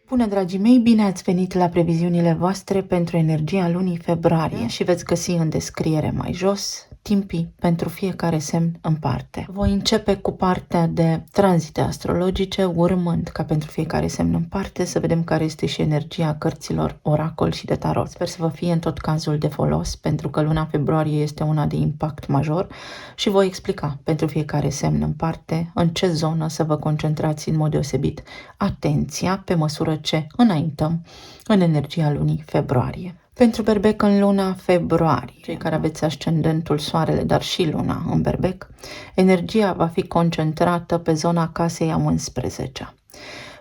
Bună, dragii mei, bine ați venit la previziunile voastre pentru energia lunii februarie și veți găsi în descriere mai jos timpii pentru fiecare semn în parte. Voi începe cu partea de tranzite astrologice, urmând ca pentru fiecare semn în parte să vedem care este și energia cărților oracol și de tarot. Sper să vă fie în tot cazul de folos, pentru că luna februarie este una de impact major și voi explica pentru fiecare semn în parte în ce zonă să vă concentrați în mod deosebit atenția pe măsură ce înaintăm în energia lunii februarie. Pentru berbec în luna februarie, cei care aveți ascendentul soarele, dar și luna în berbec, energia va fi concentrată pe zona casei a 11-a,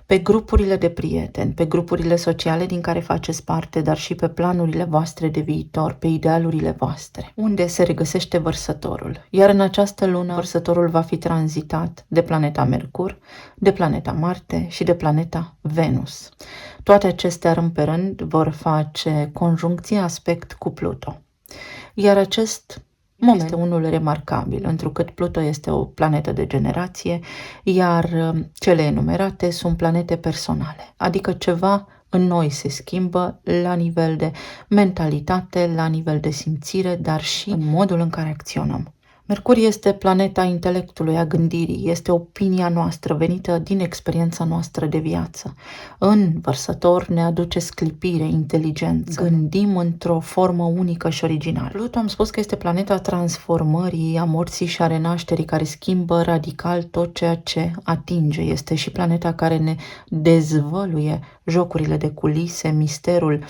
pe grupurile de prieteni, pe grupurile sociale din care faceți parte, dar și pe planurile voastre de viitor, pe idealurile voastre, unde se regăsește Vărsătorul. Iar în această lună, Vărsătorul va fi tranzitat de planeta Mercur, de planeta Marte și de planeta Venus. Toate acestea, rând pe rând, vor face conjuncție aspect cu Pluto. Iar acest moment este unul remarcabil, întrucât Pluto este o planetă de generație, iar cele enumerate sunt planete personale, adică ceva în noi se schimbă la nivel de mentalitate, la nivel de simțire, dar și în modul în care acționăm. Mercur este planeta intelectului, a gândirii, este opinia noastră venită din experiența noastră de viață. În Vărsător ne aduce sclipire, inteligență, gândim într-o formă unică și originală. Pluto am spus că este planeta transformării, a morții și a renașterii, care schimbă radical tot ceea ce atinge. Este și planeta care ne dezvăluie jocurile de culise, misterul,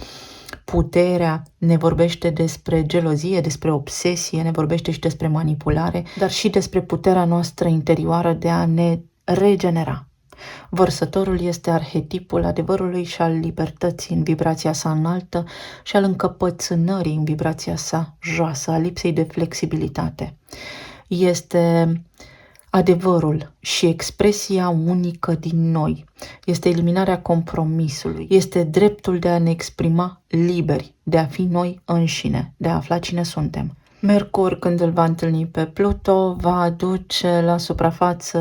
puterea, ne vorbește despre gelozie, despre obsesie, ne vorbește și despre manipulare, dar și despre puterea noastră interioară de a ne regenera. Vărsătorul este arhetipul adevărului și al libertății în vibrația sa înaltă și al încăpățânării în vibrația sa joasă, a lipsei de flexibilitate. Este adevărul și expresia unică din noi. Este eliminarea compromisului. Este dreptul de a ne exprima liberi, de a fi noi înșine, de a afla cine suntem. Mercur, când îl va întâlni pe Pluto, va aduce la suprafață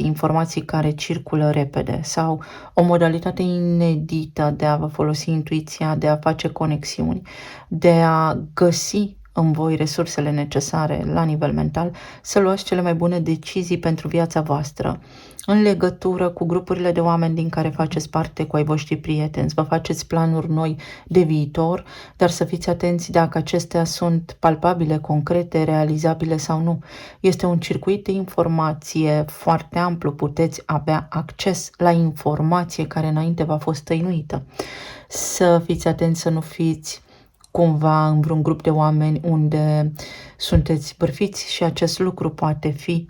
informații care circulă repede sau o modalitate inedită de a vă folosi intuiția, de a face conexiuni, de a găsi în voi resursele necesare la nivel mental, să luați cele mai bune decizii pentru viața voastră, în legătură cu grupurile de oameni din care faceți parte, cu ai voștri prieteni, vă faceți planuri noi de viitor, dar să fiți atenți dacă acestea sunt palpabile, concrete, realizabile sau nu. Este un circuit de informație foarte amplu, puteți avea acces la informație care înainte v-a fost tăinuită. Să fiți atenți să nu fiți cumva în vreun grup de oameni unde sunteți bârfiți și acest lucru poate fi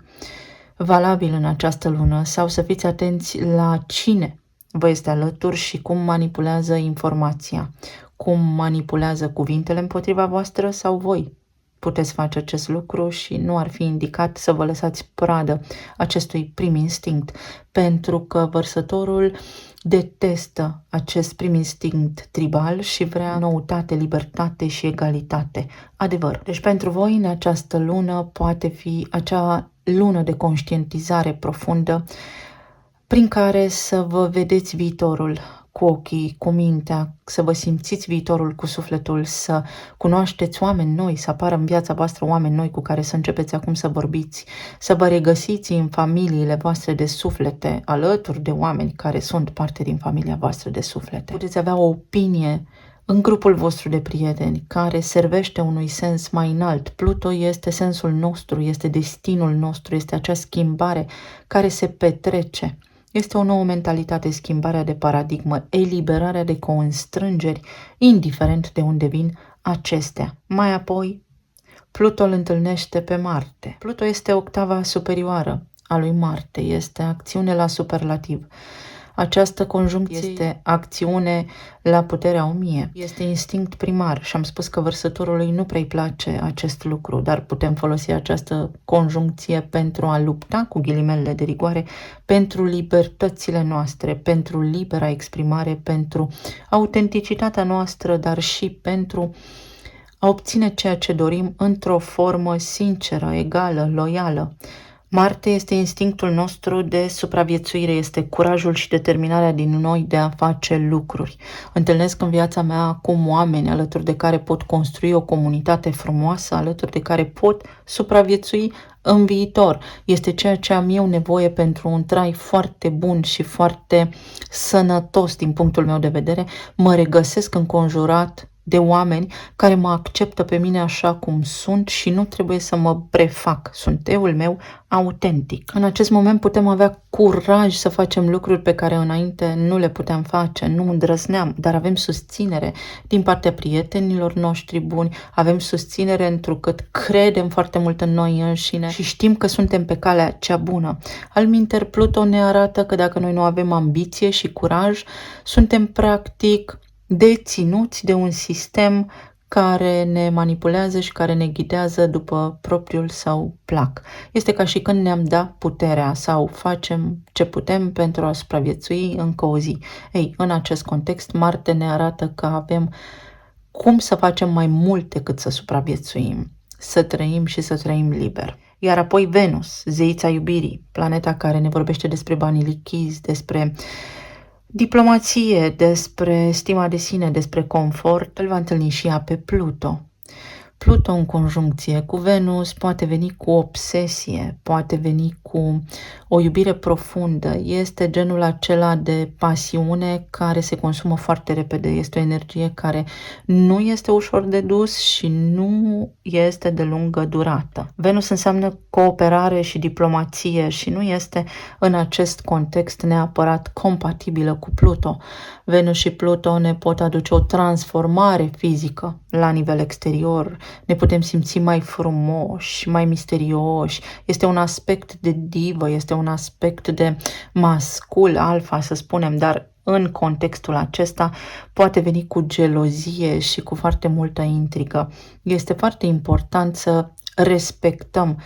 valabil în această lună, sau să fiți atenți la cine vă este alături și cum manipulează informația, cum manipulează cuvintele împotriva voastră sau voi puteți face acest lucru și nu ar fi indicat să vă lăsați pradă acestui prim instinct, pentru că Vărsătorul detestă acest prim instinct tribal și vrea noutate, libertate și egalitate. Adevăr. Deci pentru voi în această lună poate fi acea lună de conștientizare profundă prin care să vă vedeți viitorul cu ochii, cu mintea, să vă simțiți viitorul cu sufletul, să cunoașteți oameni noi, să apară în viața voastră oameni noi cu care să începeți acum să vorbiți, să vă regăsiți în familiile voastre de suflete, alături de oameni care sunt parte din familia voastră de suflete. Puteți avea o opinie în grupul vostru de prieteni care servește unui sens mai înalt. Pluto este sensul nostru, este destinul nostru, este acea schimbare care se petrece. Este o nouă mentalitate, schimbarea de paradigmă, eliberarea de constrângeri, indiferent de unde vin acestea. Mai apoi, Pluto îl întâlnește pe Marte. Pluto este octava superioară a lui Marte, este acțiune la superlativ. Această conjuncție este acțiune la puterea 1000. Este instinct primar și am spus că Vărsătorului nu prea-i place acest lucru, dar putem folosi această conjuncție pentru a lupta cu ghilimele de rigoare pentru libertățile noastre, pentru libera exprimare, pentru autenticitatea noastră, dar și pentru a obține ceea ce dorim într-o formă sinceră, egală, loială. Marte este instinctul nostru de supraviețuire, este curajul și determinarea din noi de a face lucruri. Întâlnesc în viața mea acum oameni alături de care pot construi o comunitate frumoasă, alături de care pot supraviețui în viitor. Este ceea ce am eu nevoie pentru un trai foarte bun și foarte sănătos din punctul meu de vedere. Mă regăsesc înconjurat de oameni care mă acceptă pe mine așa cum sunt și nu trebuie să mă prefac. Sunt eul meu autentic. În acest moment putem avea curaj să facem lucruri pe care înainte nu le puteam face, nu îndrăzneam, dar avem susținere din partea prietenilor noștri buni, avem susținere întrucât credem foarte mult în noi înșine și știm că suntem pe calea cea bună. Alminter, Pluto ne arată că dacă noi nu avem ambiție și curaj, suntem practic deținuți de un sistem care ne manipulează și care ne ghidează după propriul său plac. Este ca și când ne-am dat puterea sau facem ce putem pentru a supraviețui încă o zi. Ei, în acest context, Marte ne arată că avem cum să facem mai mult decât să supraviețuim, să trăim și să trăim liber. Iar apoi Venus, zeița iubirii, planeta care ne vorbește despre banii lichizi, despre diplomație, despre stima de sine, despre confort, îl va întâlni și ea pe Pluto. Pluto în conjuncție cu Venus poate veni cu obsesie, poate veni cu o iubire profundă. Este genul acela de pasiune care se consumă foarte repede. Este o energie care nu este ușor de dus și nu este de lungă durată. Venus înseamnă cooperare și diplomație și nu este în acest context neapărat compatibilă cu Pluto. Venus și Pluto ne pot aduce o transformare fizică la nivel exterior, ne putem simți mai frumoși, mai misterioși, este un aspect de divă, este un aspect de mascul, alfa să spunem, dar în contextul acesta poate veni cu gelozie și cu foarte multă intrigă. Este foarte important să respectăm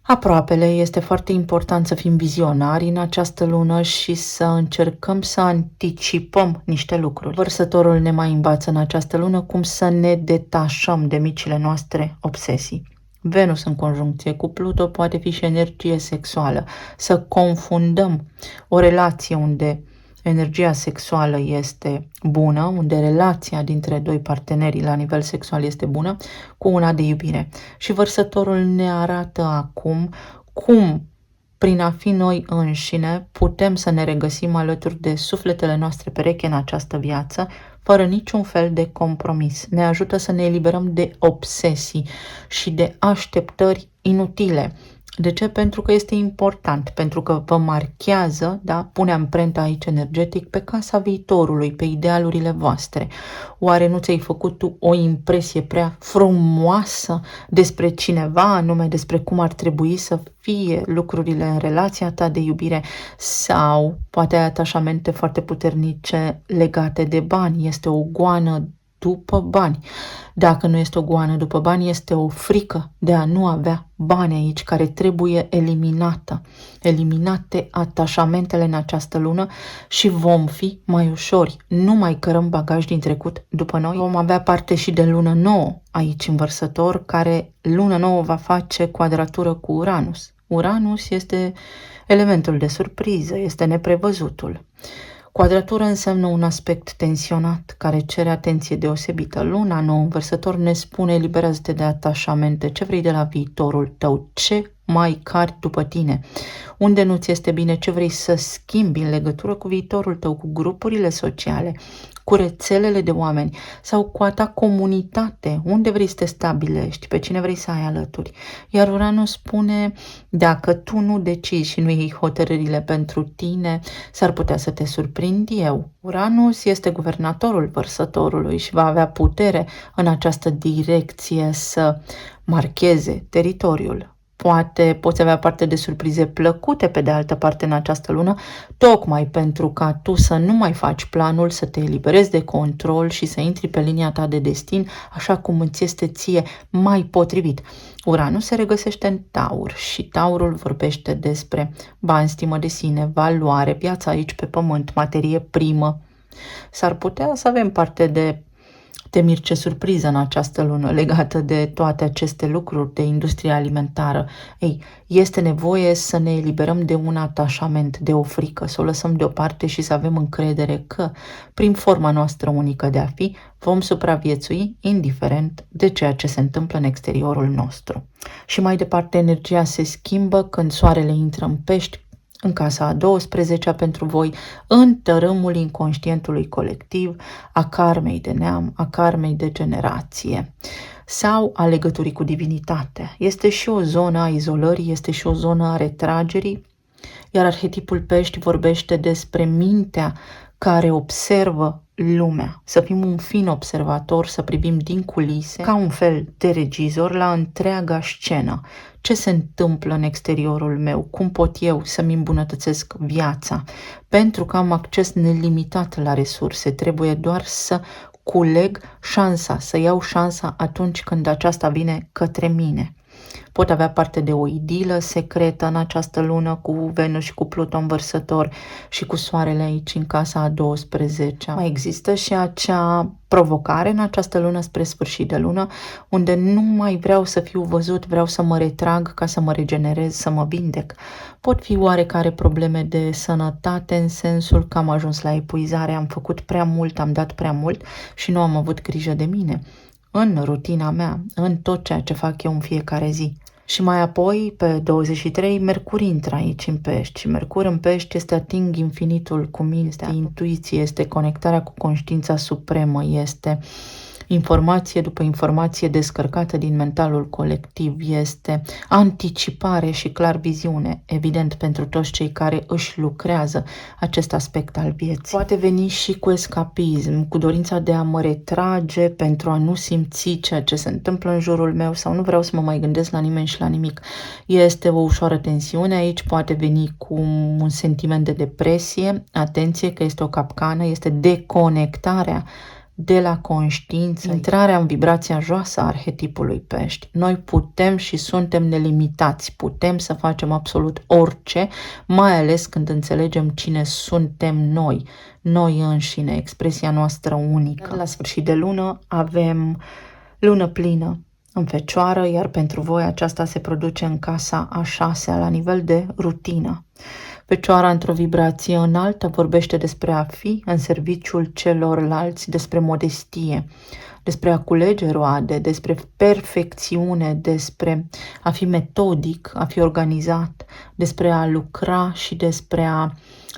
aproapele, este foarte important să fim vizionari în această lună și să încercăm să anticipăm niște lucruri. Vărsătorul ne mai învață în această lună cum să ne detașăm de micile noastre obsesii. Venus în conjuncție cu Pluto poate fi și energie sexuală, să confundăm o relație unde energia sexuală este bună, unde relația dintre doi parteneri la nivel sexual este bună, cu una de iubire. Și Vărsătorul ne arată acum cum, prin a fi noi înșine, putem să ne regăsim alături de sufletele noastre pereche în această viață, fără niciun fel de compromis. Ne ajută să ne eliberăm de obsesii și de așteptări inutile. De ce? Pentru că este important, pentru că vă marchează, da? Pune amprenta aici energetic pe casa viitorului, pe idealurile voastre. Oare nu ți-ai făcut tu o impresie prea frumoasă despre cineva, anume despre cum ar trebui să fie lucrurile în relația ta de iubire, sau poate ai atașamente foarte puternice legate de bani, este o goană după bani. Dacă nu este o goană după bani, este o frică de a nu avea bani aici, care trebuie eliminată. Eliminate atașamentele în această lună și vom fi mai ușori. Nu mai cărăm bagaj din trecut după noi. Vom avea parte și de lună nouă aici în Vărsător, care lună nouă va face quadratură cu Uranus. Uranus este elementul de surpriză, este neprevăzutul. Quadratură înseamnă un aspect tensionat care cere atenție deosebită. Luna nouă în Vărsător ne spune: eliberează-te de atașamente, ce vrei de la viitorul tău, ce mai cari după tine, unde nu ți este bine, ce vrei să schimbi în legătură cu viitorul tău, cu grupurile sociale, cu rețelele de oameni sau cu a ta comunitate, unde vrei să te stabilești, pe cine vrei să ai alături. Iar Uranus spune: dacă tu nu decizi și nu iei hotărârile pentru tine, s-ar putea să te surprind eu. Uranus este guvernatorul Vărsătorului și va avea putere în această direcție să marcheze teritoriul. Poate poți avea parte de surprize plăcute pe de altă parte în această lună, tocmai pentru ca tu să nu mai faci planul, să te eliberezi de control și să intri pe linia ta de destin așa cum îți este ție mai potrivit. Uranus se regăsește în Taur și Taurul vorbește despre bani, stimă de sine, valoare, viața aici pe pământ, materie primă. S-ar putea să avem parte de Te mir ce surpriză în această lună legată de toate aceste lucruri, de industria alimentară. Ei, este nevoie să ne eliberăm de un atașament, de o frică, să o lăsăm deoparte și să avem încredere că, prin forma noastră unică de a fi, vom supraviețui indiferent de ceea ce se întâmplă în exteriorul nostru. Și mai departe, energia se schimbă când soarele intră în Pești, în casa a 12-a pentru voi, în tărâmul inconștientului colectiv, a karmei de neam, a karmei de generație sau a legăturii cu divinitatea. Este și o zonă a izolării, este și o zonă a retragerii, iar arhetipul Pești vorbește despre mintea care observă lumea, să fim un fin observator, să privim din culise, ca un fel de regizor la întreaga scenă. Ce se întâmplă în exteriorul meu? Cum pot eu să-mi îmbunătățesc viața? Pentru că am acces nelimitat la resurse, trebuie doar să culeg șansa, să iau șansa atunci când aceasta vine către mine. Pot avea parte de o idilă secretă în această lună cu Venus și cu Pluton vărsător și cu soarele aici în casa a 12-a. Mai există și acea provocare în această lună spre sfârșit de lună, unde nu mai vreau să fiu văzut, vreau să mă retrag ca să mă regenerez, să mă vindec. Pot fi oarecare probleme de sănătate în sensul că am ajuns la epuizare, am făcut prea mult, am dat prea mult și nu am avut grijă de mine în rutina mea, în tot ceea ce fac eu în fiecare zi. Și mai apoi, pe 23, Mercur intră aici în Pești și Mercur în Pești este ating infinitul cu mintea, intuiție, este conectarea cu conștiința supremă, este informație după informație descărcată din mentalul colectiv, este anticipare și clar viziune, evident pentru toți cei care își lucrează acest aspect al vieții. Poate veni și cu escapism, cu dorința de a mă retrage pentru a nu simți ceea ce se întâmplă în jurul meu sau nu vreau să mă mai gândesc la nimeni și la nimic. Este o ușoară tensiune aici, poate veni cu un sentiment de depresie, atenție că este o capcană, este deconectarea de la conștiință, intrarea în vibrația joasă a arhetipului Pești. Noi putem și suntem nelimitați, putem să facem absolut orice, mai ales când înțelegem cine suntem noi înșine, expresia noastră unică. La sfârșit de lună avem lună plină în Fecioară, iar pentru voi aceasta se produce în casa a 6-a la nivel de rutină. Fecioara într-o vibrație înaltă vorbește despre a fi în serviciul celorlalți, despre modestie, despre a culege roade, despre perfecțiune, despre a fi metodic, a fi organizat, despre a lucra și despre a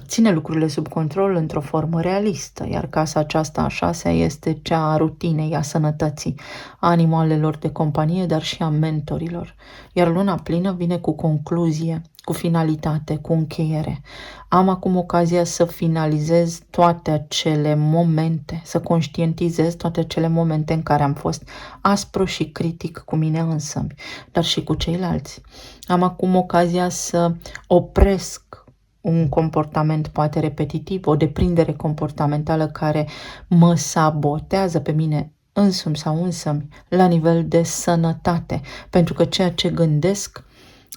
ține lucrurile sub control într-o formă realistă, iar casa aceasta a 6-a este cea a rutinei, a sănătății, a animalelor de companie, dar și a mentorilor. Iar luna plină vine cu concluzie, cu finalitate, cu încheiere. Am acum ocazia să finalizez toate acele momente, să conștientizez toate acele momente în care am fost aspru și critic cu mine însămi, dar și cu ceilalți. Am acum ocazia să opresc un comportament poate repetitiv, o deprindere comportamentală care mă sabotează pe mine însumi sau însămi la nivel de sănătate, pentru că ceea ce gândesc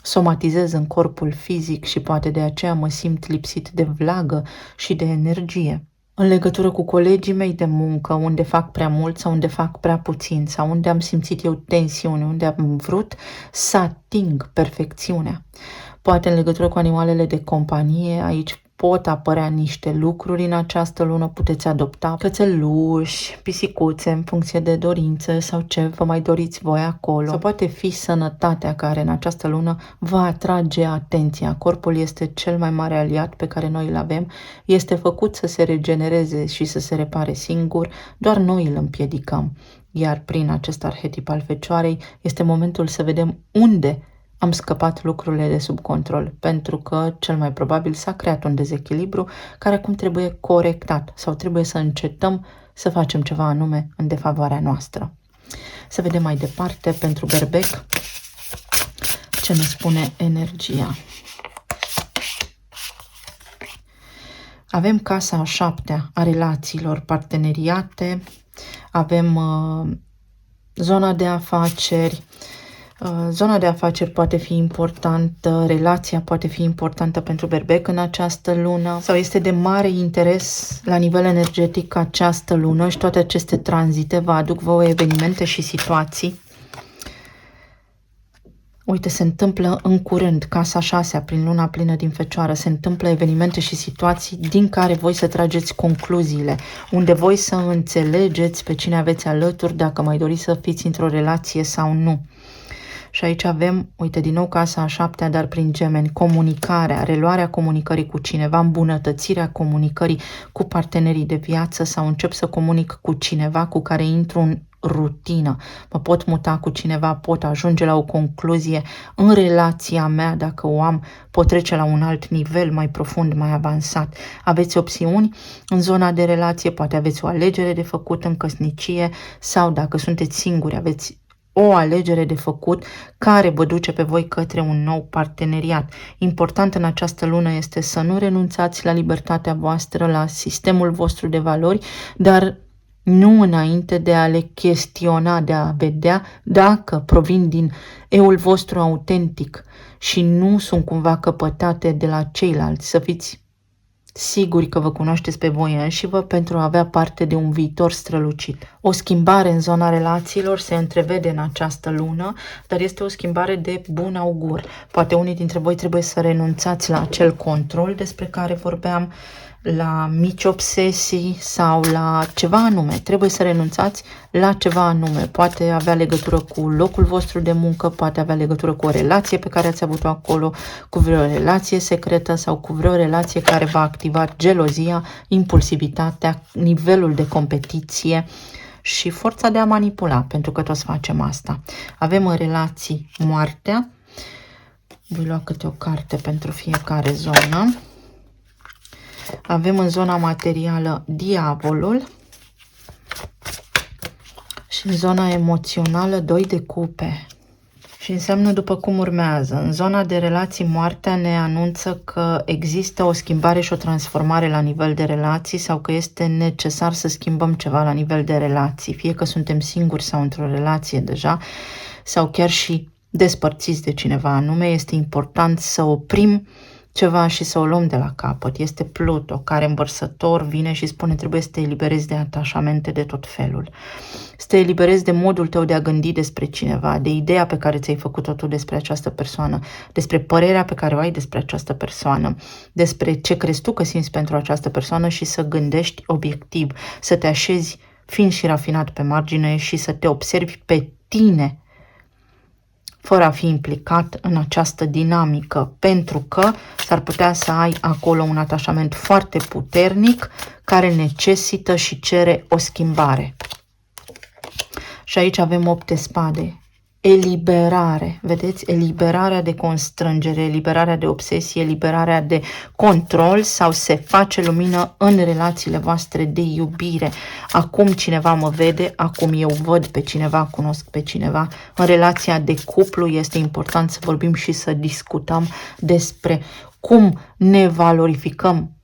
somatizez în corpul fizic și poate de aceea mă simt lipsit de vlagă și de energie. În legătură cu colegii mei de muncă, unde fac prea mult sau unde fac prea puțin sau unde am simțit eu tensiune, unde am vrut să ating perfecțiunea. Poate în legătură cu animalele de companie, aici pot apărea niște lucruri în această lună, puteți adopta cățeluși, pisicuțe în funcție de dorințe sau ce vă mai doriți voi acolo. Sau poate fi sănătatea care în această lună va atrage atenția. Corpul este cel mai mare aliat pe care noi îl avem, este făcut să se regenereze și să se repare singur, doar noi îl împiedicăm. Iar prin acest arhetip al Fecioarei este momentul să vedem unde am scăpat lucrurile de sub control, pentru că cel mai probabil s-a creat un dezechilibru care acum trebuie corectat sau trebuie să încetăm să facem ceva anume în defavoarea noastră. Să vedem mai departe pentru Berbec ce ne spune energia. Avem casa a 7-a a relațiilor, parteneriate, avem zona de afaceri, Zona de afaceri poate fi importantă, relația poate fi importantă pentru berbec în această lună sau este de mare interes la nivel energetic această lună și toate aceste tranzite vă aduc vouă evenimente și situații. Uite, se întâmplă în curând, casa 6-a, prin luna plină din Fecioară, se întâmplă evenimente și situații din care voi să trageți concluziile, unde voi să înțelegeți pe cine aveți alături, dacă mai doriți să fiți într-o relație sau nu. Și aici avem, uite, din nou casa a 7-a, dar prin Gemeni, comunicarea, reluarea comunicării cu cineva, îmbunătățirea comunicării cu partenerii de viață sau încep să comunic cu cineva cu care intru în rutină. Mă pot muta cu cineva, pot ajunge la o concluzie în relația mea, dacă o am, pot trece la un alt nivel mai profund, mai avansat. Aveți opțiuni în zona de relație, poate aveți o alegere de făcut în căsnicie sau dacă sunteți singuri, aveți o alegere de făcut care vă duce pe voi către un nou parteneriat. Important în această lună este să nu renunțați la libertatea voastră, la sistemul vostru de valori, dar nu înainte de a le chestiona, de a vedea dacă provin din eul vostru autentic și nu sunt cumva căpătate de la ceilalți. Să fiți siguri că vă cunoașteți pe voi înșivă pentru a avea parte de un viitor strălucit. O schimbare în zona relațiilor se întrevede în această lună, dar este o schimbare de bun augur. Poate unii dintre voi trebuie să renunțați la acel control despre care vorbeam, la mici obsesii sau la ceva anume. Trebuie să renunțați la ceva anume. Poate avea legătură cu locul vostru de muncă, poate avea legătură cu o relație pe care ați avut-o acolo, cu vreo relație secretă sau cu vreo relație care va activa gelozia, impulsivitatea, nivelul de competiție și forța de a manipula, pentru că toți facem asta. Avem în relații moartea. Voi lua câte o carte pentru fiecare zonă. Avem în zona materială diavolul și în zona emoțională 2 de cupe. Și înseamnă după cum urmează. În zona de relații, moartea ne anunță că există o schimbare și o transformare la nivel de relații sau că este necesar să schimbăm ceva la nivel de relații. Fie că suntem singuri sau într-o relație deja sau chiar și despărțiți de cineva anume, este important să oprim ceva și să o luăm de la capăt. Este Pluto care învărsător vine și spune trebuie să te eliberezi de atașamente de tot felul. Să te eliberezi de modul tău de a gândi despre cineva, de ideea pe care ți-ai făcut-o tu despre această persoană, despre părerea pe care o ai despre această persoană, despre ce crezi tu că simți pentru această persoană și să gândești obiectiv, să te așezi fin și rafinat pe margine și să te observi pe tine fără a fi implicat în această dinamică, pentru că s-ar putea să ai acolo un atașament foarte puternic care necesită și cere o schimbare. Și aici avem 8 de spade. Eliberare, vedeți? Eliberarea de constrângere, eliberarea de obsesie, eliberarea de control sau se face lumină în relațiile voastre de iubire. Acum cineva mă vede, acum eu văd pe cineva, cunosc pe cineva. În relația de cuplu este important să vorbim și să discutăm despre cum ne valorificăm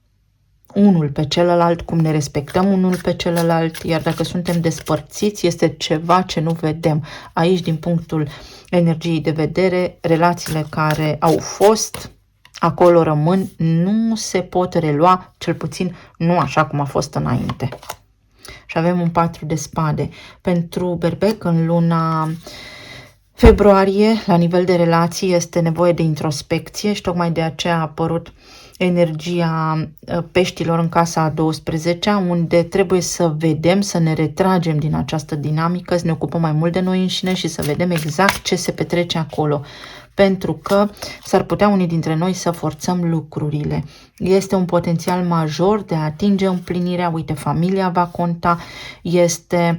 unul pe celălalt, cum ne respectăm unul pe celălalt, iar dacă suntem despărțiți, este ceva ce nu vedem. Aici, din punctul energiei de vedere, relațiile care au fost, acolo rămân, nu se pot relua, cel puțin nu așa cum a fost înainte. Și avem un 4 de spade. Pentru berbec, în luna februarie, la nivel de relații, este nevoie de introspecție și tocmai de aceea a apărut energia peștilor în casa a 12-a, unde trebuie să vedem, să ne retragem din această dinamică, să ne ocupăm mai mult de noi înșine și să vedem exact ce se petrece acolo. Pentru că s-ar putea unii dintre noi să forțăm lucrurile. Este un potențial major de a atinge împlinirea, uite, familia va conta, este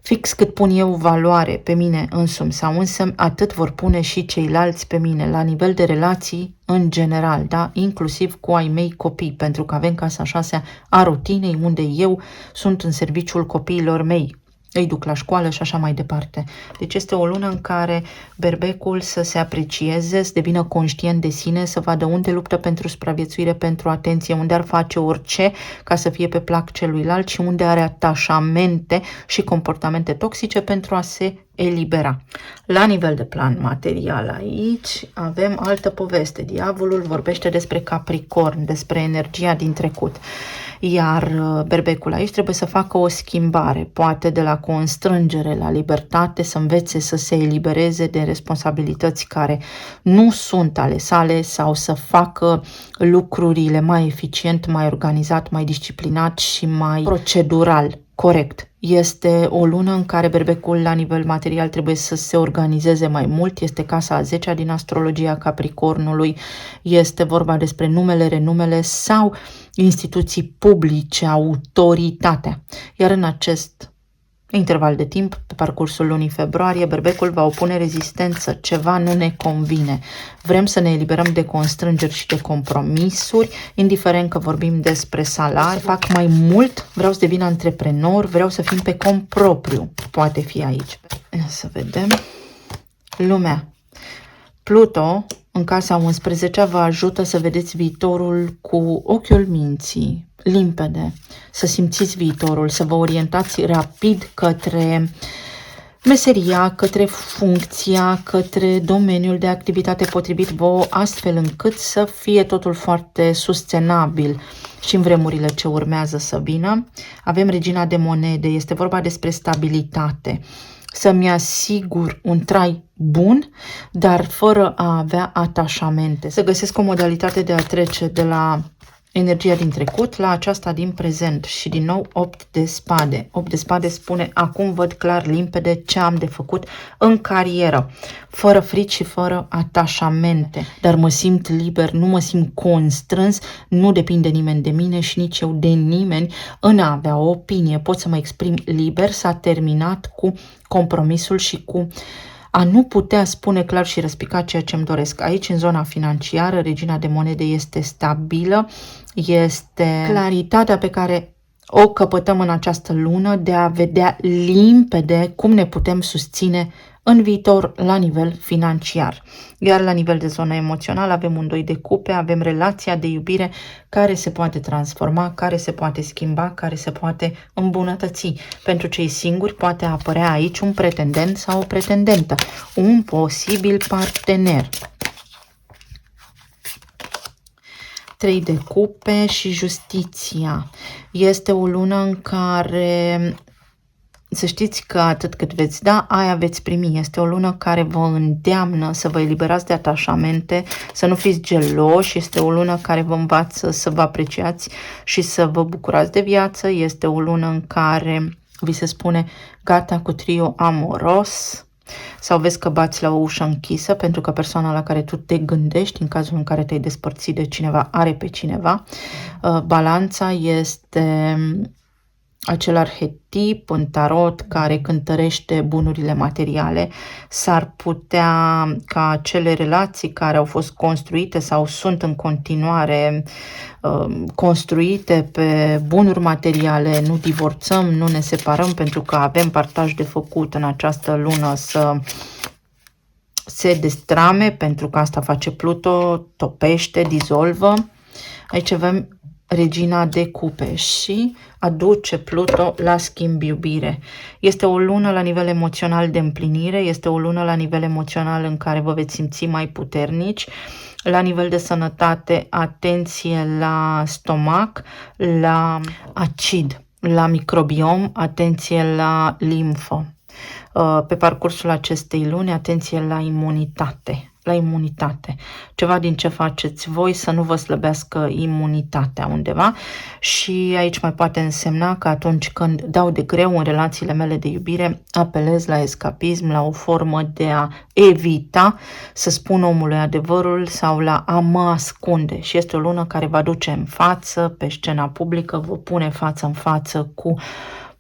fix cât pun eu valoare pe mine însumi sau însă atât vor pune și ceilalți pe mine la nivel de relații în general, da? Inclusiv cu ai mei copii, pentru că avem casa 6 a rutinei unde eu sunt în serviciul copiilor mei. Îi duc la școală și așa mai departe. Deci este o lună în care berbecul să se aprecieze, să devină conștient de sine, să vadă unde luptă pentru supraviețuire, pentru atenție, unde ar face orice ca să fie pe plac celuilalt și unde are atașamente și comportamente toxice pentru a se elibera. La nivel de plan material aici avem altă poveste. Diavolul vorbește despre Capricorn, despre energia din trecut. Iar berbecul aici trebuie să facă o schimbare, poate de la constrângere la libertate, să învețe să se elibereze de responsabilități care nu sunt ale sale sau să facă lucrurile mai eficient, mai organizat, mai disciplinat și mai procedural, corect. Este o lună în care berbecul la nivel material trebuie să se organizeze mai mult, este casa a 10-a din astrologia Capricornului, este vorba despre numele, renumele sau instituții publice, autoritatea. Iar în acest interval de timp, pe parcursul lunii februarie, berbecul va opune rezistență, ceva nu ne convine. Vrem să ne eliberăm de constrângeri și de compromisuri, indiferent că vorbim despre salari, fac mai mult, vreau să devin antreprenor, vreau să fim pe cont propriu, poate fi aici. Să vedem. Lumea. Pluto, în casa 11-a, vă ajută să vedeți viitorul cu ochiul minții, limpede, să simțiți viitorul, să vă orientați rapid către meseria, către funcția, către domeniul de activitate potrivit vouă, astfel încât să fie totul foarte sustenabil și în vremurile ce urmează să vină. Avem regina de monede, este vorba despre stabilitate, să-mi asigur un trai bun, dar fără a avea atașamente. Să găsesc o modalitate de a trece de la energia din trecut la aceasta din prezent și din nou 8 de spade. 8 de spade spune acum văd clar limpede ce am de făcut în carieră, fără frici și fără atașamente, dar mă simt liber, nu mă simt constrâns, nu depinde nimeni de mine și nici eu de nimeni în a avea o opinie, pot să mă exprim liber, s-a terminat cu compromisul și cu a nu putea spune clar și răspicat ceea ce îmi doresc. Aici, în zona financiară, regina de monede este stabilă, este claritatea pe care o căpătăm în această lună de a vedea limpede cum ne putem susține în viitor la nivel financiar. Iar la nivel de zonă emoțională avem un 2 de cupe, avem relația de iubire care se poate transforma, care se poate schimba, care se poate îmbunătăți. Pentru cei singuri poate apărea aici un pretendent sau o pretendentă, un posibil partener. 3 de cupe și justiția. Este o lună în care să știți că atât cât veți da, aia veți primi. Este o lună care vă îndeamnă să vă eliberați de atașamente, să nu fiți geloși. Este o lună care vă învață să vă apreciați și să vă bucurați de viață. Este o lună în care vi se spune gata cu trio amoros. Sau vezi că bați la o ușă închisă pentru că persoana la care tu te gândești în cazul în care te-ai despărțit de cineva are pe cineva. Balanța este acel arhetip în tarot care cântărește bunurile materiale. S-ar putea ca acele relații care au fost construite sau sunt în continuare construite pe bunuri materiale, nu divorțăm, nu ne separăm pentru că avem partaj de făcut în această lună, să se destrame, pentru că asta face Pluto, topește, dizolvă. Aici avem regina de cupe și aduce Pluto la schimb iubire. Este o lună la nivel emoțional de împlinire, este o lună la nivel emoțional în care vă veți simți mai puternici. La nivel de sănătate, atenție la stomac, la acid, la microbiom, atenție la limfă. Pe parcursul acestei luni, atenție la imunitate. La imunitate. Ceva din ce faceți voi să nu vă slăbească imunitatea undeva și aici mai poate însemna că atunci când dau de greu în relațiile mele de iubire, apelez la escapism, la o formă de a evita să spun omului adevărul sau la a mă ascunde. Și este o lună care vă duce în față, pe scena publică, vă pune față în față cu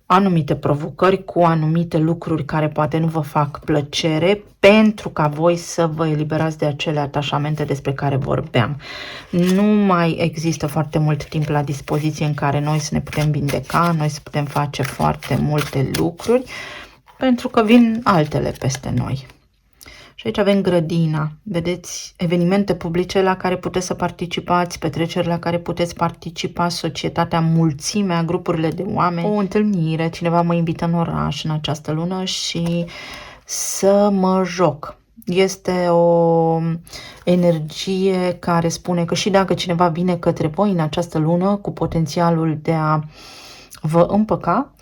anumite provocări, cu anumite lucruri care poate nu vă fac plăcere, pentru ca voi să vă eliberați de acele atașamente despre care vorbeam. Nu mai există foarte mult timp la dispoziție în care noi să ne putem vindeca, noi să putem face foarte multe lucruri, pentru că vin altele peste noi. Și aici avem grădina, vedeți, evenimente publice la care puteți să participați, petreceri la care puteți participa, societatea, mulțimea, grupurile de oameni, o întâlnire, cineva mă invită în oraș în această lună și să mă joc. Este o energie care spune că și dacă cineva vine către voi în această lună cu potențialul de a vă împăca,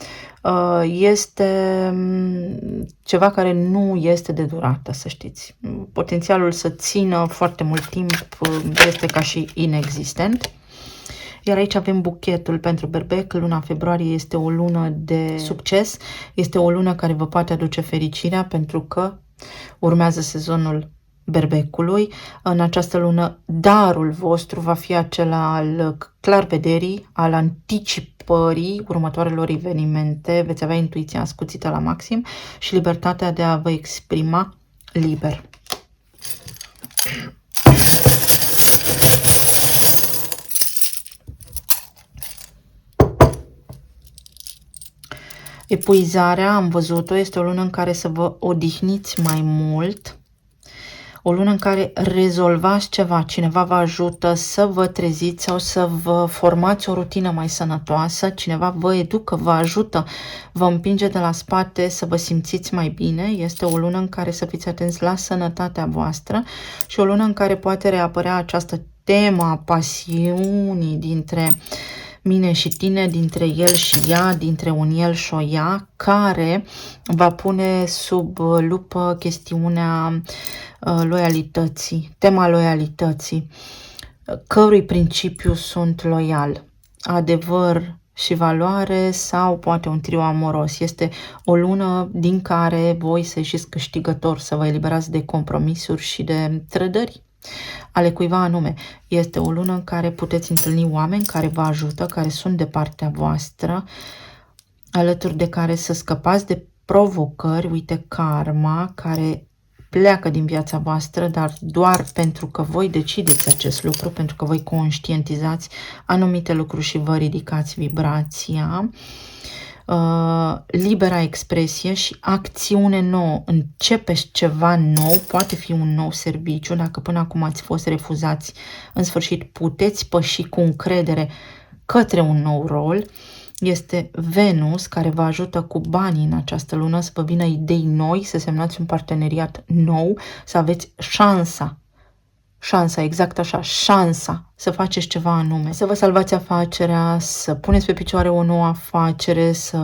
este ceva care nu este de durată, să știți. Potențialul să țină foarte mult timp este ca și inexistent. Iar aici avem buchetul pentru berbec. Luna februarie este o lună de succes, este o lună care vă poate aduce fericirea pentru că urmează sezonul berbecului. În această lună darul vostru va fi acela al clarvederii, al anticipării următoarelor evenimente. Veți avea intuiția ascuțită la maxim și libertatea de a vă exprima liber. Epuizarea, am văzut-o, este o lună în care să vă odihniți mai mult, o lună în care rezolvați ceva, cineva vă ajută să vă treziți sau să vă formați o rutină mai sănătoasă, cineva vă educă, vă ajută, vă împinge de la spate să vă simțiți mai bine. Este o lună în care să fiți atenți la sănătatea voastră și o lună în care poate reapărea această temă a pasiunii dintre mine și tine, dintre el și ea, dintre un el și o ea, care va pune sub lupă chestiunea loialității, tema loialității, cărui principiu sunt loial, adevăr și valoare sau poate un trio amoros. Este o lună din care voi să ieșiți câștigători, să vă eliberați de compromisuri și de trădări ale cuiva anume. Este o lună în care puteți întâlni oameni care vă ajută, care sunt de partea voastră, alături de care să scăpați de provocări, uite, karma, care pleacă din viața voastră, dar doar pentru că voi decideți acest lucru, pentru că voi conștientizați anumite lucruri și vă ridicați vibrația. Libera expresie și acțiune nouă. Începeți ceva nou, poate fi un nou serviciu, dacă până acum ați fost refuzați, în sfârșit puteți păși cu încredere către un nou rol. Este Venus care vă ajută cu banii în această lună, să vă vină idei noi, să semnați un parteneriat nou, să aveți șansa, exact așa, șansa să faceți ceva anume, să vă salvați afacerea, să puneți pe picioare o nouă afacere, să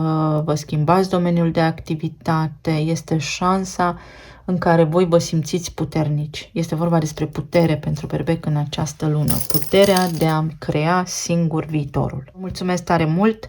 vă schimbați domeniul de activitate. Este șansa în care voi vă simțiți puternici. Este vorba despre putere pentru berbec în această lună, puterea de a crea singur viitorul. Mulțumesc tare mult